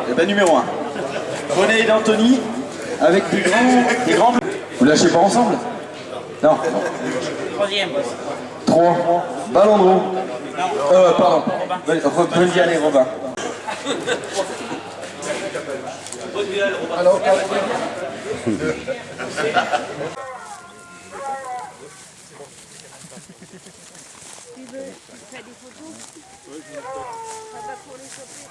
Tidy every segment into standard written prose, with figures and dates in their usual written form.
Et ben numéro 1. René et Anthony avec des grands bleus. Vous lâchez pas ensemble? Non. Troisième. 3. Ballon de roue. Pardon. Bonne vie, allez, Robin. Bonne vie, allez, Robin. Alors, Tu fais des photos? Oui, je vous ça va pour les choper.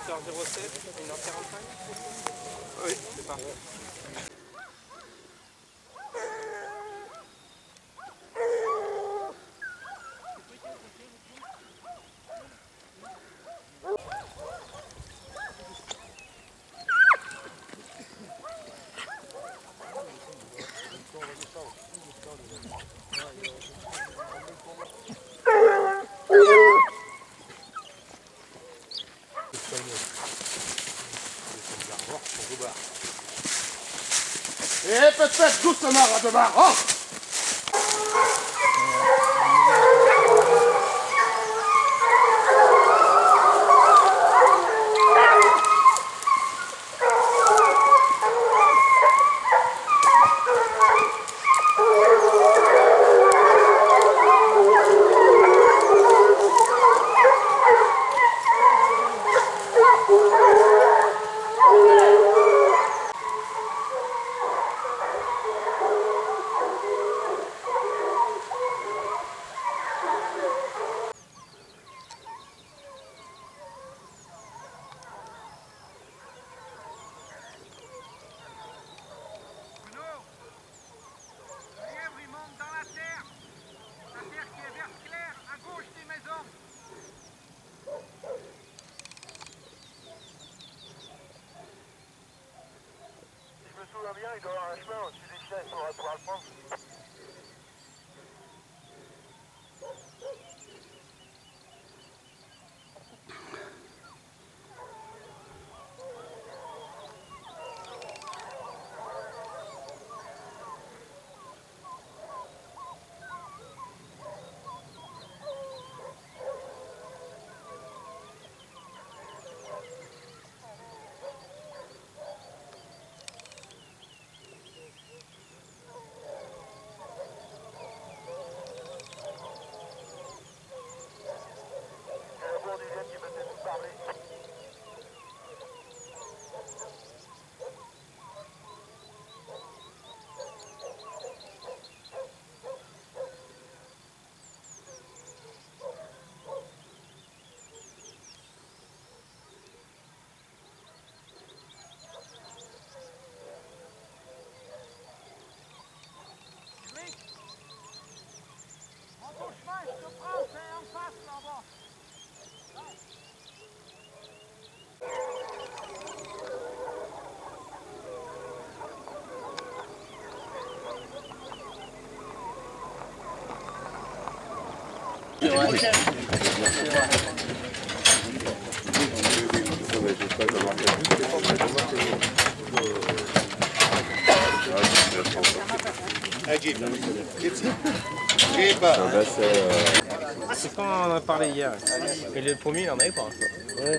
8h07, 1h45. Oui, c'est parfait. Et peut-être doucement à demain, hein? Il doit y avoir un chemin au-dessus des chiens, il faudra pouvoir le prendre. C'est quand on en a parlé hier. Et le premier, il en avait pas. Ouais.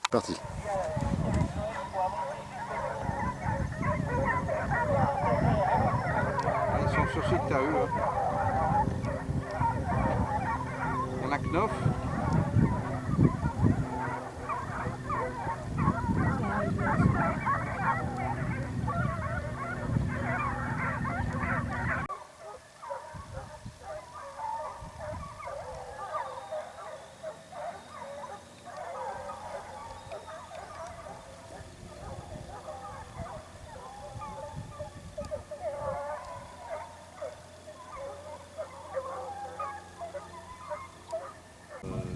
Parti. Ils sont sur site à eux. Hein. Il y en a que 9.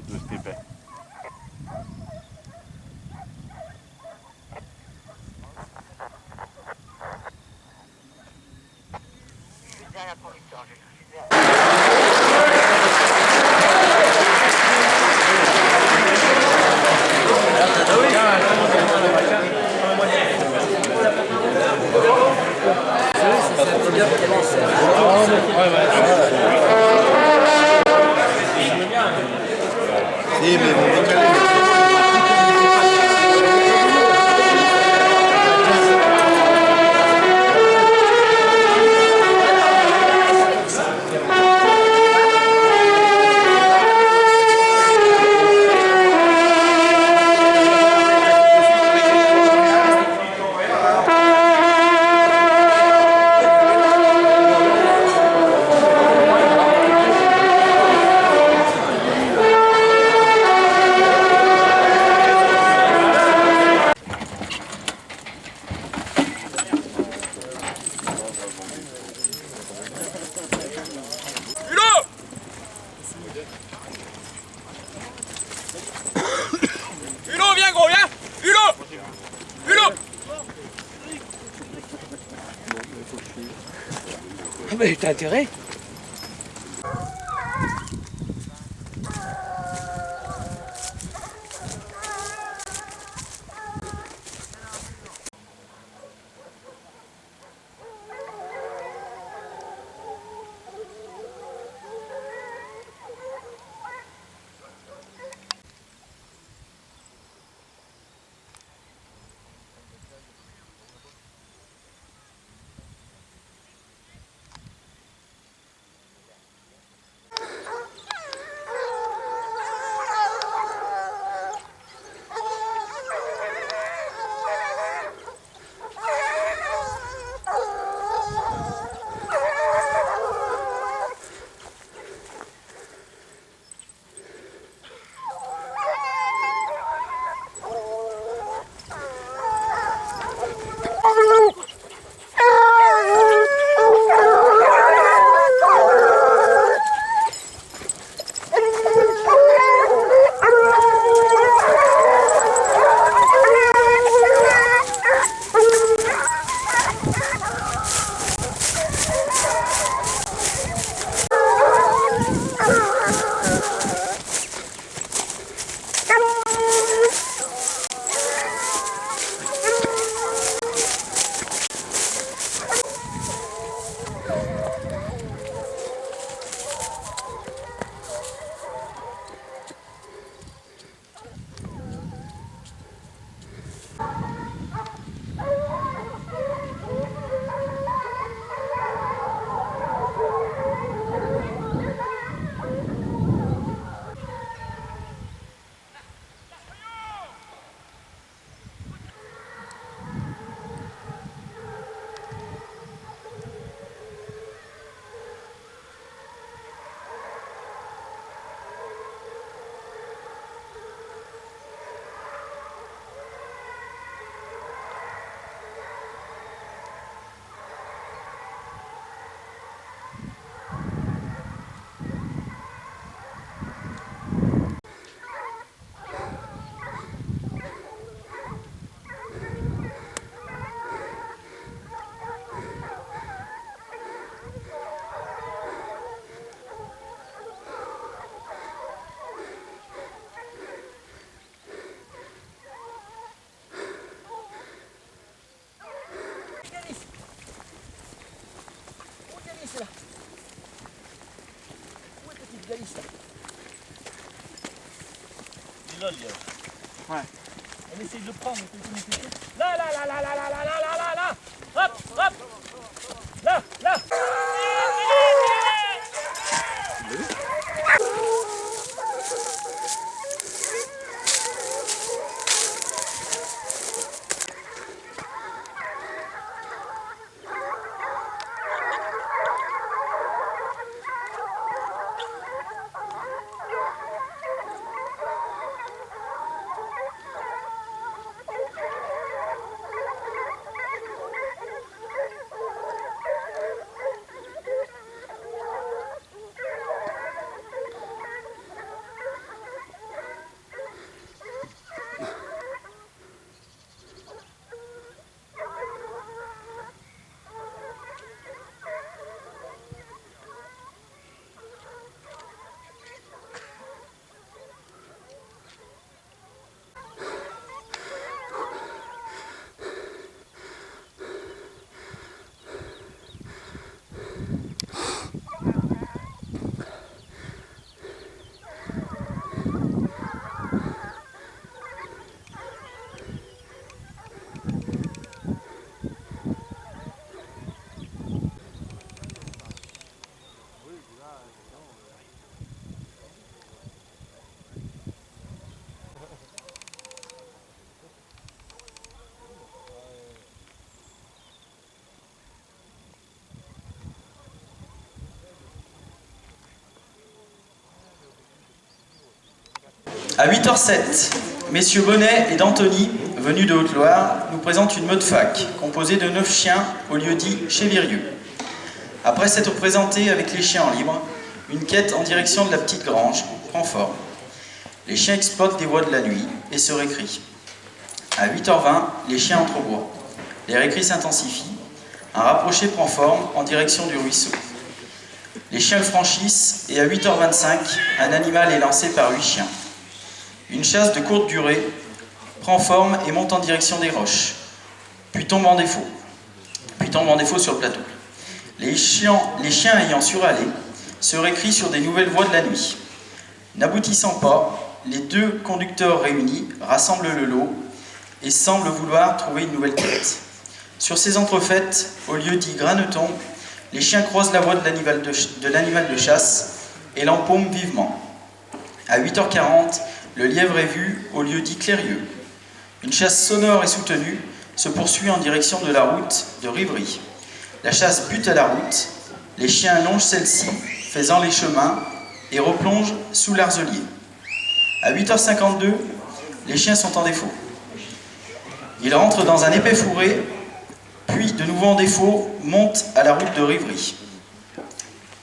De cet épais. Hulot, viens gros, viens! Hulot! Hulot! Mais t'as intérêt. Ouais. On essaye de le prendre. Là, là, là, là, là, là, là, là, là, là, là. Hop, hop. Là, là. À 8h07, messieurs Bonnet et D'Antoni, venus de Haute-Loire, nous présentent une meute fac, composée de 9 chiens au lieu-dit Chévirieux. Après s'être présenté avec les chiens en libre, une quête en direction de la petite grange prend forme. Les chiens exploitent des voies de la nuit et se récrient. À 8h20, les chiens entrent au bois. Les récrits s'intensifient. Un rapproché prend forme en direction du ruisseau. Les chiens le franchissent et à 8h25, un animal est lancé par 8 chiens. Une chasse de courte durée prend forme et monte en direction des roches, puis tombe en défaut sur le plateau. Les chiens ayant surhalé se récrient sur des nouvelles voies de la nuit. N'aboutissant pas, les deux conducteurs réunis rassemblent le lot et semblent vouloir trouver une nouvelle quête. Sur ces entrefaites, au lieu dit graneton, les chiens croisent la voie de l'animal de chasse et l'empaument vivement. À 8h40, le lièvre est vu au lieu dit Clérieux. Une chasse sonore et soutenue se poursuit en direction de la route de Rivry. La chasse bute à la route, les chiens longent celle-ci, faisant les chemins, et replongent sous l'arzelier. À 8h52, les chiens sont en défaut. Ils rentrent dans un épais fourré, puis de nouveau en défaut, montent à la route de Rivry.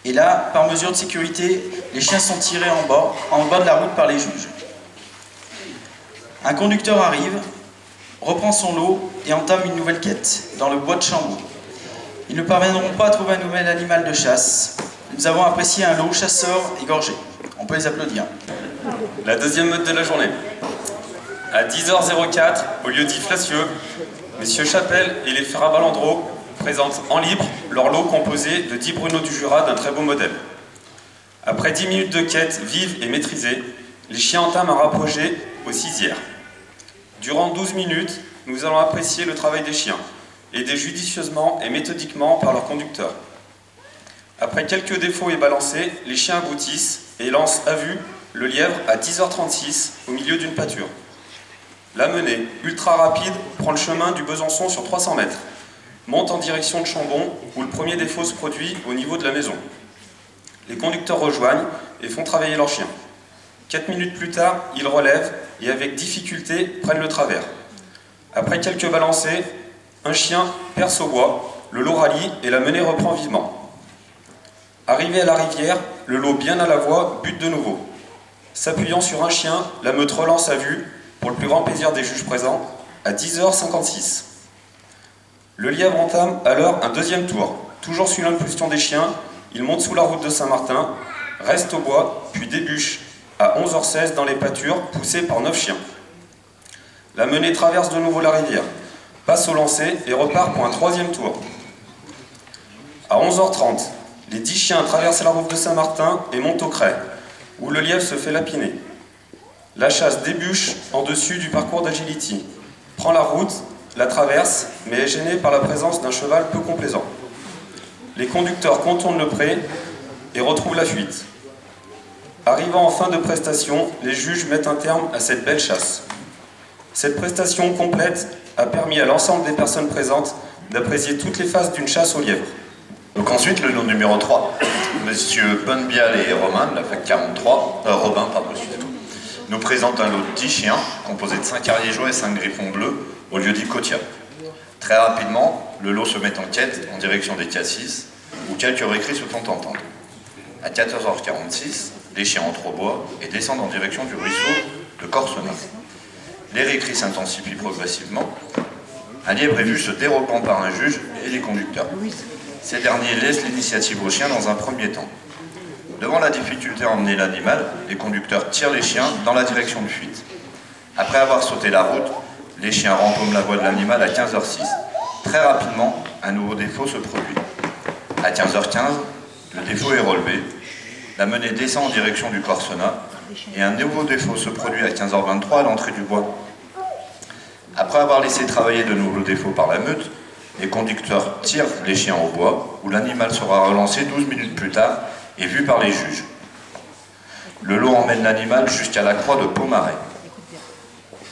Et là, par mesure de sécurité, les chiens sont tirés en bas de la route par les juges. Un conducteur arrive, reprend son lot et entame une nouvelle quête, dans le bois de Chambaud. Ils ne parviendront pas à trouver un nouvel animal de chasse. Nous avons apprécié un lot chasseur égorgé. On peut les applaudir. La deuxième meute de la journée. À 10h04, au lieu-dit Flacieux, messieurs Chapelle et les Ferrabalandreau présentent en libre leur lot composé de 10 Bruno du Jura d'un très beau modèle. Après 10 minutes de quête vive et maîtrisée, les chiens entament un rapproché aux cizières. Durant 12 minutes, nous allons apprécier le travail des chiens, aidés judicieusement et méthodiquement par leur conducteur. Après quelques défauts et balancés, les chiens aboutissent et lancent à vue le lièvre à 10h36 au milieu d'une pâture. La menée, ultra rapide, prend le chemin du Besançon sur 300 mètres, monte en direction de Chambon où le premier défaut se produit au niveau de la maison. Les conducteurs rejoignent et font travailler leurs chiens. 4 minutes plus tard, ils relèvent et avec difficulté prennent le travers. Après quelques balancés, un chien perce au bois, le lot rallie et la menée reprend vivement. Arrivé à la rivière, le lot bien à la voie bute de nouveau. S'appuyant sur un chien, la meute relance à vue, pour le plus grand plaisir des juges présents, à 10h56. Le lièvre entame alors un deuxième tour. Toujours sous l'impulsion des chiens, il monte sous la route de Saint-Martin, reste au bois, puis débouche à 11h16 dans les pâtures, poussé par 9 chiens. La menée traverse de nouveau la rivière, passe au lancer et repart pour un troisième tour. À 11h30, les 10 chiens traversent la route de Saint-Martin et montent au Cray, où le lièvre se fait lapiner. La chasse débouche en dessus du parcours d'agility, prend la route, la traverse, mais est gênée par la présence d'un cheval peu complaisant. Les conducteurs contournent le pré et retrouvent la fuite. Arrivant en fin de prestation, les juges mettent un terme à cette belle chasse. Cette prestation complète a permis à l'ensemble des personnes présentes d'apprécier toutes les phases d'une chasse au lièvre. Donc ensuite, le lot numéro 3, Monsieur Bonnebial et Robin, de la fac 43, Robin, pardon, excusez-moi, nous présente un lot de 10 chiens, composé de 5 ariégeois et 5 griffons bleus, au lieu-dit Cotia. Très rapidement, le lot se met en quête en direction des cassis, où quelques récrits se font entendre. À 14h46, les chiens entrent au bois et descendent en direction du ruisseau de Corsona. Les récrits s'intensifient progressivement. Un lièvre est vu se dérobant par un juge et les conducteurs. Ces derniers laissent l'initiative aux chiens dans un premier temps. Devant la difficulté à emmener l'animal, les conducteurs tirent les chiens dans la direction de fuite. Après avoir sauté la route, les chiens rempaument la voie de l'animal à 15h06. Très rapidement, un nouveau défaut se produit. À 15h15, le défaut est relevé. La menée descend en direction du Corsona et un nouveau défaut se produit à 15h23 à l'entrée du bois. Après avoir laissé travailler de nouveaux défauts par la meute, les conducteurs tirent les chiens au bois, où l'animal sera relancé 12 minutes plus tard et vu par les juges. Le lot emmène l'animal jusqu'à la croix de Pomaret.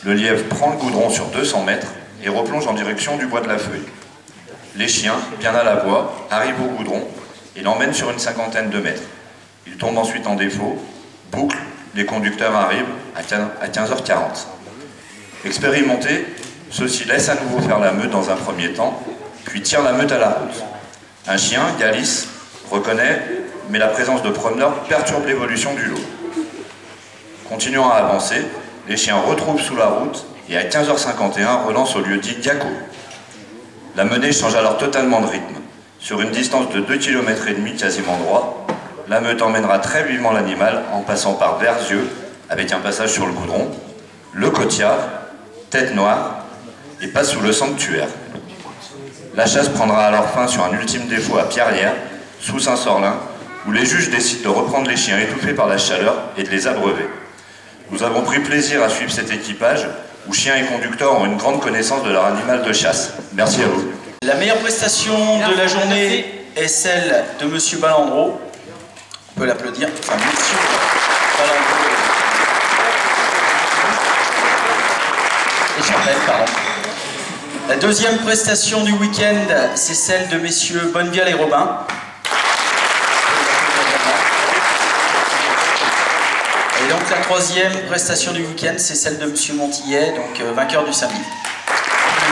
Le lièvre prend le goudron sur 200 mètres et replonge en direction du bois de la Feuille. Les chiens, bien à la voie, arrivent au goudron et l'emmènent sur une cinquantaine de mètres. Ils tombent ensuite en défaut, boucle, les conducteurs arrivent à 15h40. Expérimentés, ceux-ci laissent à nouveau faire la meute dans un premier temps, puis tirent la meute à la route. Un chien, Galice, reconnaît, mais la présence de promeneurs perturbe l'évolution du lot. Continuant à avancer, les chiens retrouvent sous la route et à 15h51 relancent au lieu-dit Diaco. La menée change alors totalement de rythme. Sur une distance de 2,5 km quasiment droit, la meute emmènera très vivement l'animal en passant par Verzieux, avec un passage sur le goudron, le Cotiard, Tête Noire, et passe sous le sanctuaire. La chasse prendra alors fin sur un ultime défaut à Pierrières, sous Saint-Sorlin, où les juges décident de reprendre les chiens étouffés par la chaleur et de les abreuver. Nous avons pris plaisir à suivre cet équipage, où chiens et conducteurs ont une grande connaissance de leur animal de chasse. Merci à vous. La meilleure prestation de la journée est celle de Monsieur Balandreau. On peut l'applaudir. Enfin, Monsieur Balandreau. Et Chapelle, pardon. La deuxième prestation du week-end, c'est celle de messieurs Bonnevial et Robin. Et donc la troisième prestation du week-end, c'est celle de monsieur Montillet, donc vainqueur du samedi.